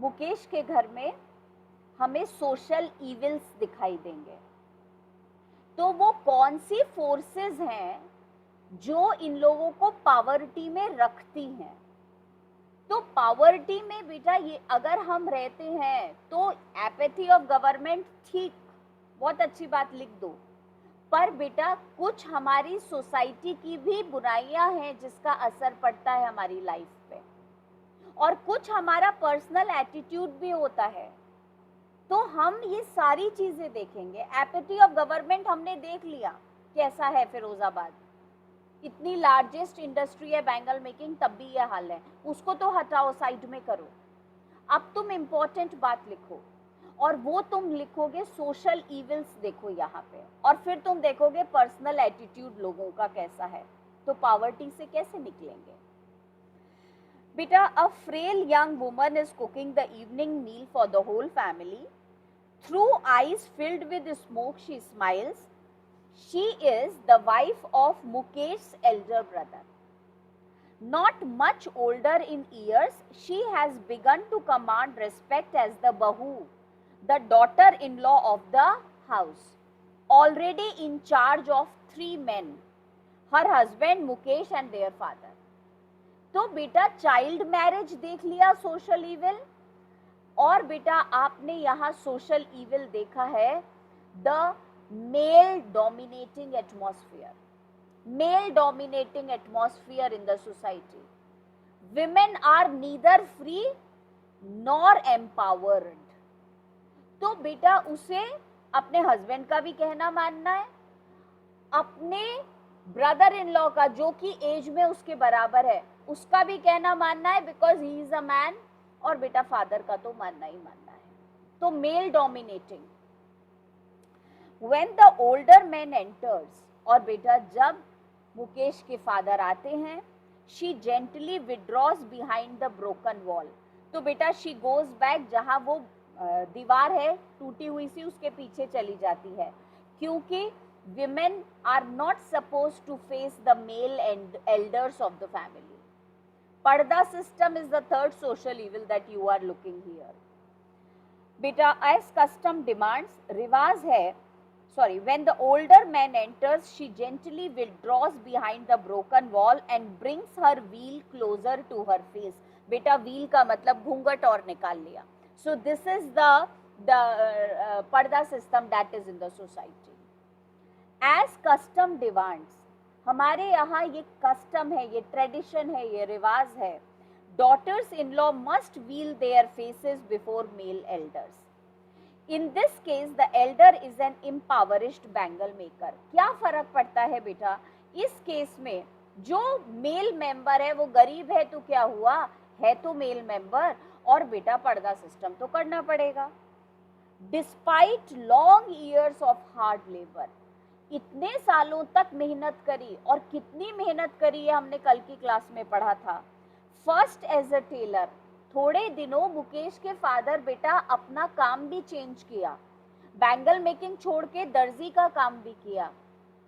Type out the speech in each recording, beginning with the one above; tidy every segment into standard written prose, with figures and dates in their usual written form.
मुकेश के घर में हमें सोशल इविल्स दिखाई देंगे। तो वो कौन सी फोर्सेस हैं जो इन लोगों को पावर्टी में रखती हैं? तो पावर्टी में बेटा ये अगर हम रहते हैं तो एपैथी ऑफ गवर्नमेंट, ठीक, बहुत अच्छी बात लिख दो, पर बेटा कुछ हमारी सोसाइटी की भी बुराइयां हैं जिसका असर पड़ता है हमारी लाइफ पे, और कुछ हमारा पर्सनल एटीट्यूड भी होता है। तो हम ये सारी चीजें देखेंगे। एपैथी ऑफ गवर्नमेंट हमने देख लिया कैसा है फिरोजाबाद, इतनी लार्जेस्ट इंडस्ट्री है बैंगल मेकिंग, तब भी ये हाल है, उसको तो हटाओ, साइड में करो। अब तुम इंपॉर्टेंट बात लिखो, और वो तुम लिखोगे सोशल इविल्स देखो यहाँ पे, और फिर तुम देखोगे पर्सनल एटीट्यूड लोगों का कैसा है। तो पावर्टी से कैसे निकलेंगे बेटा? A frail young woman is cooking the evening meal for the whole family. Through eyes filled with smoke she smiles. She is the wife of Mukesh's elder brother. Not much older in years, she has begun to command respect as the bahu, the daughter-in-law of the house, already in charge of 3 men, her husband Mukesh and their father. तो बेटा child marriage देख लिया social evil, और बेटा आपने यहाँ social evil देखा है the male dominating atmosphere, male dominating atmosphere in the society. Women are neither free nor empowered. तो बेटा उसे अपने हस्बैंड का भी कहना मानना है, अपने ब्रदर इन लॉ का जो कि एज में उसके बराबर है उसका भी कहना मानना है, because he is a man, और बेटा फादर का तो मानना ही मानना है। तो male dominating. When the older man enters, और बेटा जब मुकेश के फादर आते हैं, she gently withdraws behind the broken wall. तो बेटा she goes back, जहाँ वो दीवार है टूटी हुई सी उसके पीछे चली जाती है, क्योंकि women are not supposed to face the male and elders of the family. पर्दा system is the third social evil that you are looking here. बेटा as custom demands, रिवाज है, when the older man enters, she gently withdraws behind the broken wall and brings her veil closer to her face. बेटा veil का मतलब घूंघट और निकाल लिया. So this is the पर्दा system that is in the society. As custom demands, हमारे यहाँ ये custom है, ये tradition है, ये रिवाज है. Daughters-in-law must veil their faces before male elders. In this case, the elder is an impoverished bangle maker. क्या फर्क पड़ता है बेटा? इस केस में जो मेल मेंबर है वो गरीब है, तो क्या हुआ, है तो मेल मेंबर, और बेटा पर्दा सिस्टम तो करना पड़ेगा। Despite long years of hard labor, इतने सालों तक मेहनत करी, और कितनी मेहनत करी है हमने कल की क्लास में पढ़ा था। फर्स्ट एज अ टेलर, थोड़े दिनों मुकेश के फादर बेटा अपना काम भी चेंज किया, बैंगल मेकिंग छोड़ के दर्जी का काम भी किया,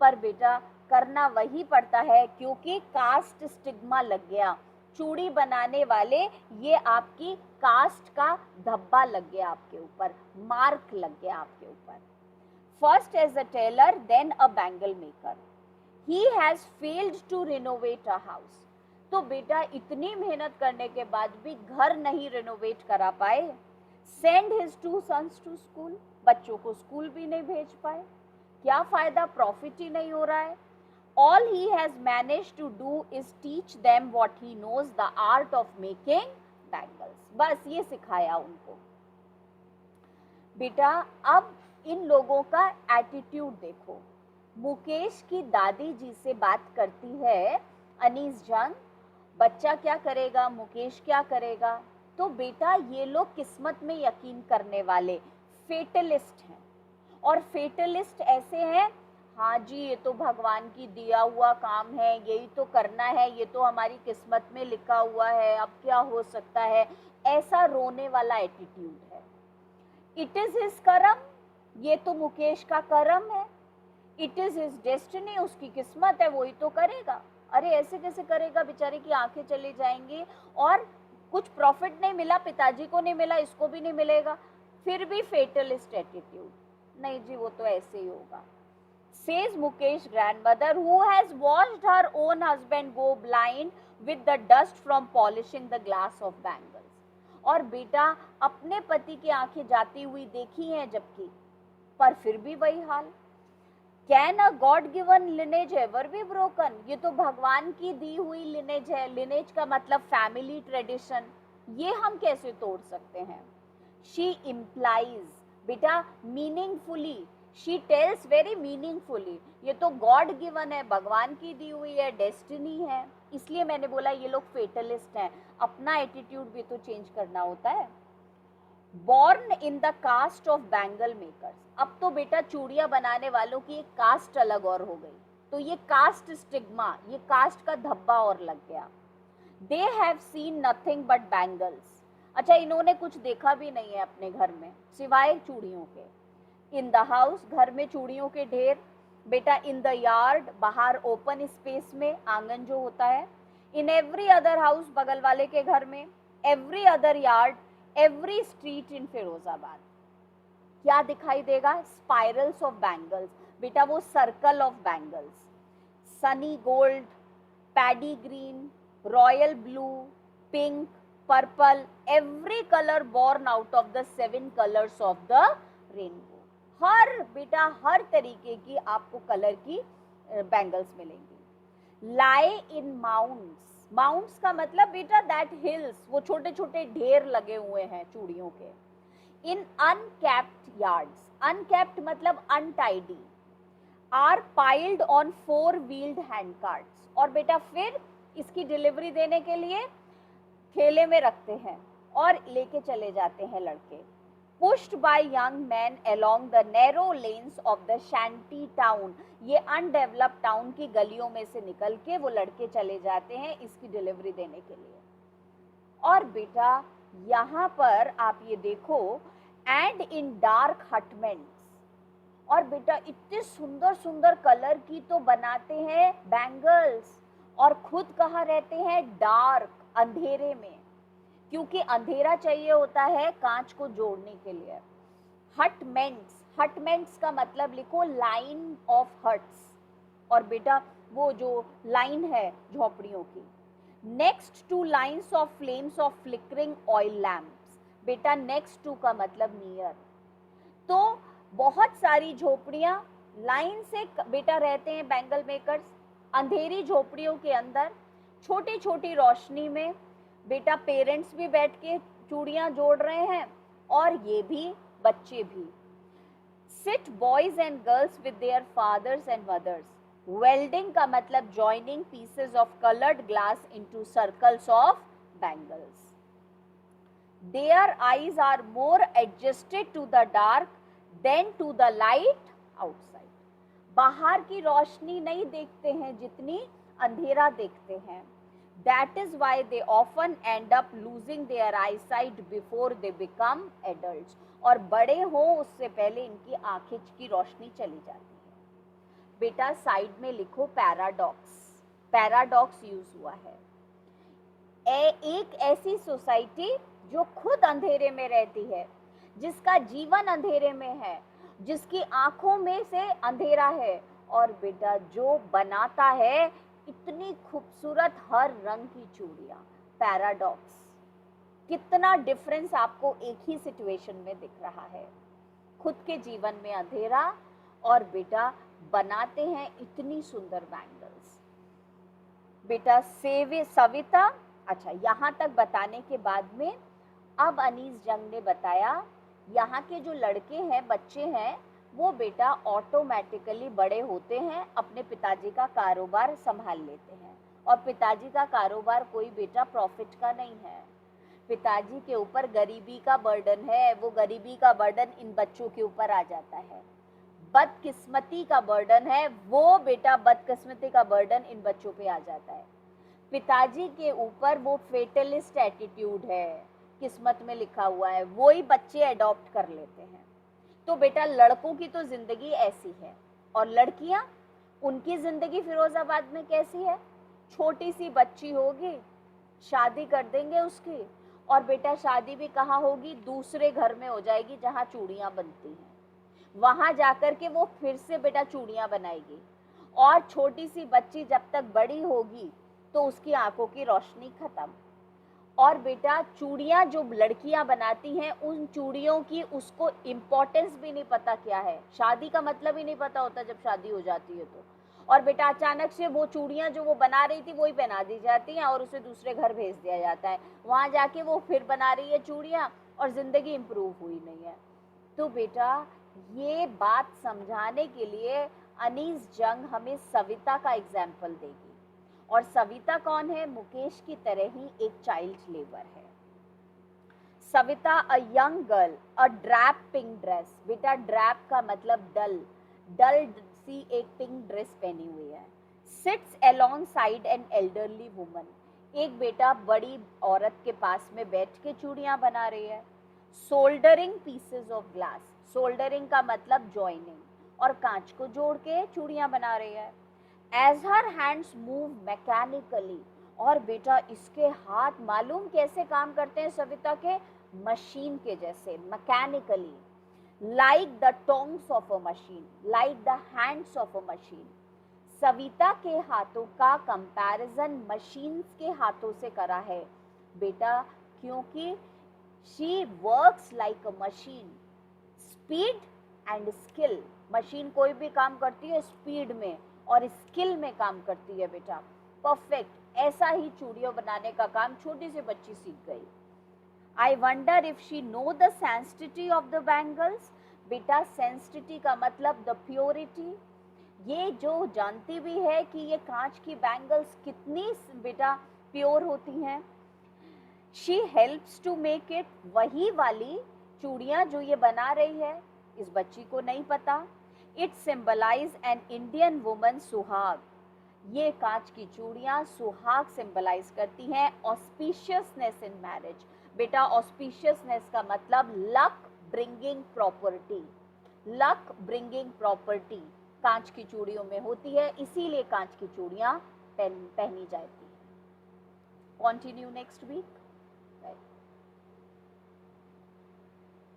पर बेटा करना वही पड़ता है क्योंकि कास्ट स्टिग्मा लग गया। चूड़ी बनाने वाले, ये आपकी कास्ट का धब्बा लग गया आपके ऊपर, मार्क लग गया आपके ऊपर। First as a tailor, then a bangle maker, he has failed to renovate a house. तो बेटा इतनी मेहनत करने के बाद भी घर नहीं रिनोवेट करा पाए। Send his 2 sons to school, बच्चों को स्कूल भी नहीं भेज पाए। क्या फायदा, प्रॉफिट ही नहीं हो रहा है। All he has managed to do is teach them what he knows, the art of making bangles. बस ये सिखाया उनको। बेटा अब इन लोगों का एटीट्यूड देखो। मुकेश की दादी जी से बात करती है अनीस जंग, बच्चा क्या करेगा, मुकेश क्या करेगा। तो बेटा ये लोग किस्मत में यकीन करने वाले फेटलिस्ट हैं, और फेटलिस्ट ऐसे हैं, हाँ जी ये तो भगवान की दिया हुआ काम है, यही तो करना है, ये तो हमारी किस्मत में लिखा हुआ है, अब क्या हो सकता है, ऐसा रोने वाला एटीट्यूड है। इट इज हिज कर्म, ये तो मुकेश का कर्म है, इट इज हिज डेस्टिनी, उसकी किस्मत है, वही तो करेगा। अरे ऐसे कैसे करेगा, बेचारे की आंखें चली जाएंगी। और कुछ प्रॉफिट नहीं मिला, पिताजी को नहीं मिला, इसको भी नहीं मिलेगा, फिर भी फेटलिस्ट एटीट्यूड, नहीं जी वो तो ऐसे ही होगा. Says Mukesh grandmother who has watched her own husband go blind with the dust from polishing the glass of bangles. और बेटा अपने पति की आंखें जाती हुई देखी हैं जबकि, पर फिर भी वही हाल. Can a God given lineage ever be broken? ये तो भगवान की दी हुई lineage है. lineage का मतलब family tradition, ये हम कैसे तोड़ सकते हैं. She implies, बेटा meaningfully, she tells very meaningfully, ये तो गॉड गिवन है, भगवान की दी हुई है, डेस्टिनी है. इसलिए मैंने बोला ये लोग फेटलिस्ट हैं, अपना एटीट्यूड भी तो चेंज करना होता है. Born in the caste of bangle makers, अब तो बेटा चूड़ियां बनाने वालों की एक कास्ट अलग और हो गई, तो ये कास्ट स्टिग्मा, ये कास्ट का धब्बा और लग गया. They have seen nothing but bangles, अच्छा इन्होंने कुछ देखा भी नहीं है अपने घर में सिवाय चूड़ियों के. इन द हाउस, घर में चूड़ियों के ढेर, बेटा इन द यार्ड, बाहर ओपन स्पेस में, आंगन जो होता है. इन एवरी अदर हाउस, बगल वाले के घर में. Every other yard, every street in Firozabad. क्या दिखाई देगा, स्पाइरल्स ऑफ बैंगल्स, बेटा वो circle of bangles. Sunny gold, paddy green, royal blue, pink, purple, every colour born out of the 7 colours of the rainbow. हर बेटा हर तरीके की आपको कलर की बैंगल्स मिलेंगी. लाई इन माउंट्स, माउंट्स का मतलब बेटा दैट हिल्स, वो छोटे छोटे ढेर लगे हुए हैं चूड़ियों के. इन अनकैप्ड यार्ड्स, अनकैप्ड मतलब untidy, are piled on 4 wheeled hand carts, और बेटा फिर इसकी डिलीवरी देने के लिए ठेले में रखते हैं और लेके चले जाते हैं लड़के. Pushed by young men along the narrow lanes of the shanty town, ये अनडेवलप्ड टाउन की गलियों में से निकल के वो लड़के चले जाते हैं इसकी डिलीवरी देने के लिए. और बेटा यहाँ पर आप ये देखो, एंड इन डार्क हटमेंट्स, और बेटा इतने सुंदर सुंदर कलर की तो बनाते हैं बैंगल्स, और खुद कहाँ रहते हैं, डार्क, अंधेरे में, क्योंकि अंधेरा चाहिए होता है कांच को जोड़ने के लिए. हटमेंट्स, हटमेंट्स का मतलब लिखो लाइन ऑफ हट्स, और बेटा वो जो लाइन है झोपड़ियों की. Next two lines of flames of flickering oil lamps, बेटा नेक्स्ट टू का मतलब नियर. तो बहुत सारी झोपड़ियां लाइन से बेटा रहते हैं बैंगल मेकर्स, अंधेरी झोपड़ियों के अंदर छोटी छोटी रोशनी में बेटा पेरेंट्स भी बैठ के चूड़ियां जोड़ रहे हैं और ये भी बच्चे भी. Sit boys and girls with their fathers and mothers. Welding का मतलब joining pieces of coloured glass into circles of bangles. Their eyes are more adjusted to the dark than to the light outside. बाहर की रोशनी नहीं देखते हैं जितनी अंधेरा देखते हैं. That is why they often end up losing their eyesight before they become adults. और बड़े हो उससे पहले इनकी आंखें की रोशनी चली जाती है. बेटा साइड में लिखो पैराडॉक्स, पैराडॉक्स यूज हुआ है. एक ऐसी सोसाइटी जो खुद अंधेरे में रहती है, जिसका जीवन अंधेरे में है, जिसकी आंखों में से अंधेरा है, और बेटा जो बनाता है इतनी खूबसूरत हर रंग की चूड़ियां. पैराडॉक्स, कितना डिफरेंस आपको एक ही सिचुएशन में दिख रहा है. खुद के जीवन में अंधेरा और बेटा बनाते हैं इतनी सुंदर बैंगल्स. बेटा सविता, अच्छा यहाँ तक बताने के बाद में अब अनीस जंग ने बताया यहाँ के जो लड़के हैं, बच्चे हैं, वो बेटा ऑटोमेटिकली बड़े होते हैं, अपने पिताजी का कारोबार संभाल लेते हैं. और पिताजी का कारोबार कोई बेटा प्रॉफिट का नहीं है. पिताजी के ऊपर गरीबी का बर्डन है, वो गरीबी का बर्डन इन बच्चों के ऊपर आ जाता है. बदकिस्मती का बर्डन है, वो बेटा बदकिस्मती का बर्डन इन बच्चों पे आ जाता है. पिताजी के ऊपर वो फेटलिस्ट एटीट्यूड है, किस्मत में लिखा हुआ है, वो ही बच्चे अडॉप्ट कर लेते हैं. तो बेटा लड़कों की तो जिंदगी ऐसी है, और लड़कियां, उनकी जिंदगी फिरोजाबाद में कैसी है, छोटी सी बच्ची होगी, शादी कर देंगे उसकी, और बेटा शादी भी कहाँ होगी, दूसरे घर में हो जाएगी जहाँ चूड़ियाँ बनती हैं, वहां जाकर के वो फिर से बेटा चूड़ियाँ बनाएगी। और छोटी सी बच्ची जब तक बड़ी होगी तो उसकी आंखों की रोशनी खत्म। और बेटा चूड़ियाँ जो लड़कियां बनाती हैं, उन चूड़ियों की उसको इम्पोर्टेंस भी नहीं पता क्या है, शादी का मतलब ही नहीं पता होता जब शादी हो जाती है तो। और बेटा अचानक से वो चूड़ियाँ जो वो बना रही थी वही पहना दी जाती हैं और उसे दूसरे घर भेज दिया जाता है, वहां जाके वो फिर बना रही है चूड़ियाँ और जिंदगी इम्प्रूव हुई नहीं है। तो बेटा ये बात समझाने के लिए अनीस जंग हमें सविता का एग्जाम्पल देगी। और सविता कौन है, मुकेश की तरह ही एक चाइल्ड लेबर है। Savita a young girl, a drab pink dress, बेटा ड्रैप का मतलब डल, डल सी एक पिंक ड्रेस पहनी हुई है। Sits alongside an elderly woman, एक बेटा बड़ी औरत के पास में बैठ के चूड़ियां बना रही है। Soldering pieces of glass, soldering का मतलब जॉइनिंग, और कांच को जोड़ के चूड़ियां बना रही है। As her hands move mechanically, और बेटा इसके हाथ मालूम कैसे काम करते हैं सविता के, मशीन के जैसे, mechanically, like the tongs of a machine, like the hands of a machine. Savita के हाथों का कंपैरिजन मशीन्स के हाथों से करा है बेटा, क्योंकि she works like a machine, speed and skill, machine कोई भी काम करती है स्पीड में और स्किल में काम करती है बेटा, परफेक्ट। ऐसा ही चूड़ियों बनाने का काम छोटी सी बच्ची सीख गई। I wonder if she know the sensitivity of the bangles, बेटा सेंसिटिविटी का मतलब द प्योरिटी, ये जो जानती भी है कि ये कांच की बैंगल्स कितनी बेटा प्योर होती हैं। She helps to make it, वही वाली चूड़ियां जो ये बना रही है इस बच्ची को नहीं पता। It symbolise an Indian woman suhaag, ये कांच की चूड़ियां सुहाग सिंबलाइज करती हैं। ऑस्पिशियसनेस इन मैरिज, बेटा ऑस्पिशियसनेस का मतलब luck bringing property, luck bringing property कांच की चूड़ियों में होती है, इसीलिए कांच की चूड़ियां पहनी जाती है। Continue next week.